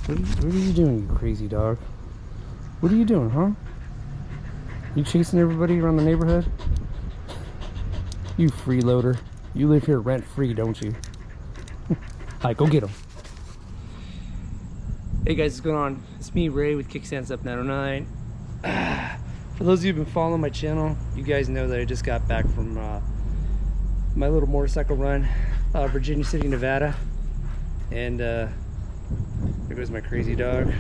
What are you doing, you crazy dog? What are you doing, huh? You chasing everybody around the neighborhood? You freeloader. You live here rent-free, don't you? Alright, go get him. Hey guys, what's going on? It's me, Ray, with Kickstands Up 909. For those of you who've been following my channel, you guys know that I just got back from my little motorcycle run, Virginia City, Nevada. And there goes my crazy dog.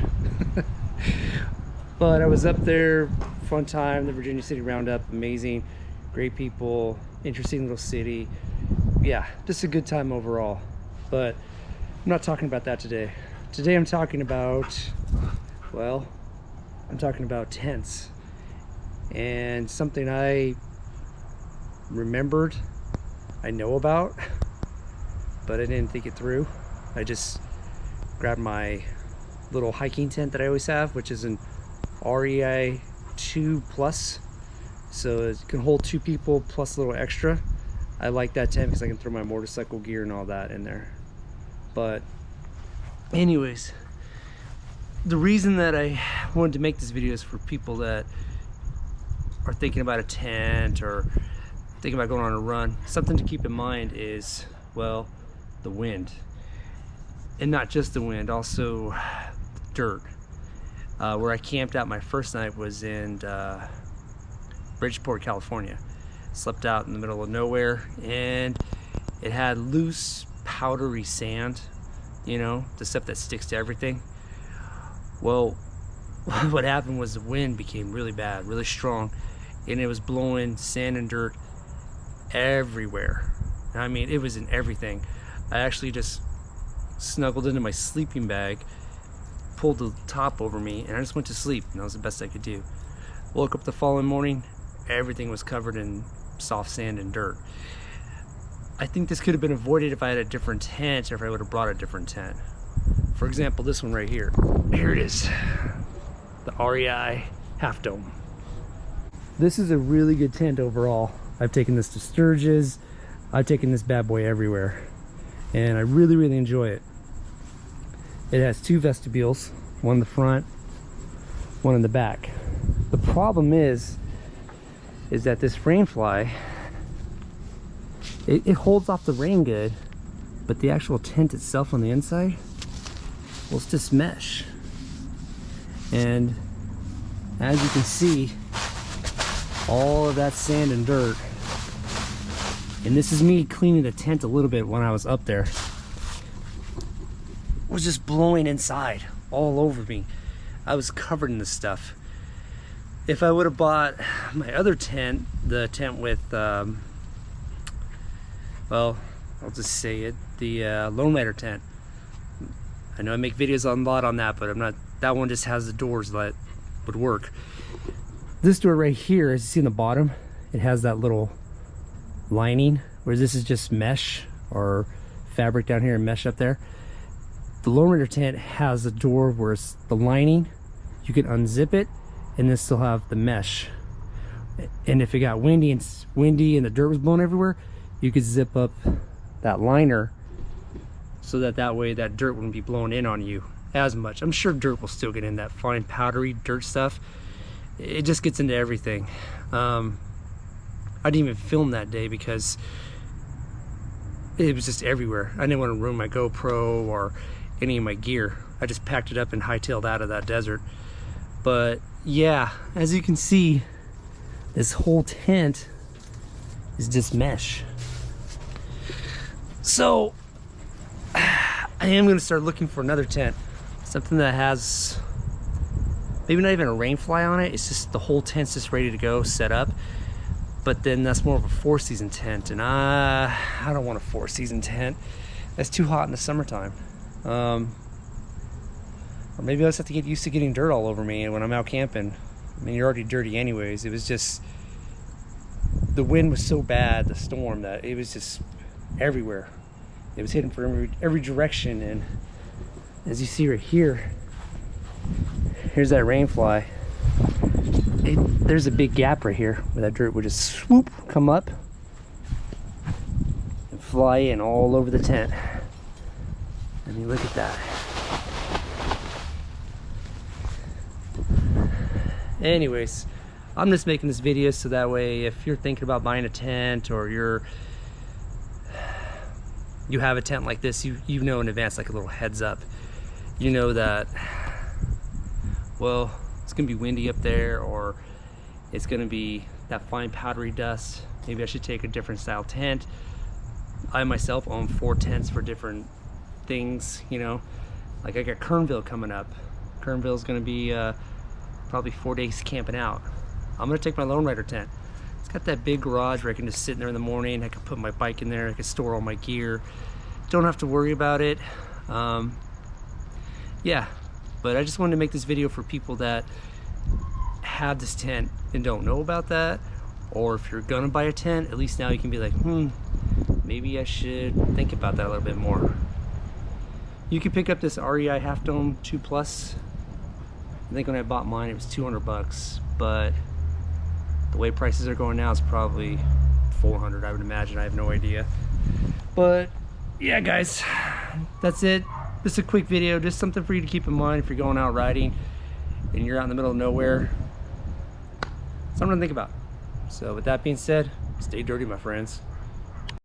But I was up there, fun time, the Virginia City Roundup, amazing, great people, interesting little city. Yeah, just a good time overall. But I'm not talking about that today. Today I'm talking about, well, I'm talking about tents. And something I remembered, I know about, but I didn't think it through. I just grabbed my little hiking tent that I always have, which is an REI 2 Plus, so it can hold 2 people plus a little extra. I like that tent because I can throw my motorcycle gear and all that in there. But anyways, the reason that I wanted to make this video is for people that are thinking about a tent or thinking about going on a run. Something to keep in mind is, well, the wind. And not just the wind, also dirt. Where I camped out my first night was in Bridgeport, California. Slept out in the middle of nowhere, and it had loose, powdery sand, you know, the stuff that sticks to everything. Well, what happened was the wind became really bad, really strong, and it was blowing sand and dirt everywhere. I mean, it was in everything. I actually just snuggled into my sleeping bag, pulled the top over me, and I just went to sleep, and that was the best I could do. Woke up the following morning, everything was covered in soft sand and dirt. I think this could have been avoided if I had a different tent, or if I would have brought a different tent. For example, this one right here. Here it is, the REI Half Dome. This is a really good tent overall. I've taken this to Sturgis, I've taken this bad boy everywhere, and I really enjoy it. It has 2 vestibules, one in the front, one in the back. The problem is that this Rainfly, it holds off the rain good, but the actual tent itself on the inside, well, it's just mesh. And as you can see, all of that sand and dirt, and this is me cleaning the tent a little bit when I was up there, was just blowing inside all over me. I was covered in this stuff. If I would have bought my other tent, the tent with well, I'll just say it, the Lone Rider tent. I know I make videos a lot on that, but I'm not, that one just has the doors that would work. This door right here, as you see in the bottom, it has that little lining, whereas this is just mesh or fabric down here and mesh up there. The Lone Rider tent has a door where it's the lining, you can unzip it and then still have the mesh. And if it got windy and the dirt was blowing everywhere, you could zip up that liner so that way that dirt wouldn't be blowing in on you as much. I'm sure dirt will still get in, that fine powdery dirt stuff. It just gets into everything. I didn't even film that day because it was just everywhere. I didn't want to ruin my GoPro or any of my gear. I just packed it up and hightailed out of that desert. But yeah, as you can see, this whole tent is just mesh. So I am going to start looking for another tent, something that has maybe not even a Rainfly on it. It's just the whole tent's just ready to go, set up. But then that's more of a 4-season tent, and I don't want a 4-season tent. That's too hot in the summertime. Or maybe I just have to get used to getting dirt all over me when I'm out camping. I mean, you're already dirty anyways. It was just, the wind was so bad, the storm, that it was just everywhere. It was hitting from every direction, and as you see right here, here's that Rainfly. There's a big gap right here where that dirt would just swoop, come up, and fly in all over the tent. I mean, look at that. Anyways, I'm just making this video so that way if you're thinking about buying a tent, or you have a tent like this, you know in advance, like a little heads up. You know that, well, it's gonna be windy up there, or it's gonna be that fine powdery dust. Maybe I should take a different style tent. I myself own 4 tents for different things, you know. Like I got Kernville coming up. Kernville's gonna be probably 4 days camping out. I'm gonna take my Lone Rider tent. It's got that big garage where I can just sit in there in the morning. I can put my bike in there. I can store all my gear. Don't have to worry about it. Yeah, but I just wanted to make this video for people that have this tent and don't know about that. Or if you're gonna buy a tent, at least now you can be like, maybe I should think about that a little bit more. You can pick up this REI Half Dome 2 Plus. I think when I bought mine it was 200 bucks, but the way prices are going now it's probably 400, I would imagine. I have no idea. But yeah guys, that's it. Just a quick video, just something for you to keep in mind if you're going out riding and you're out in the middle of nowhere. Something to think about. So with that being said, stay dirty, my friends.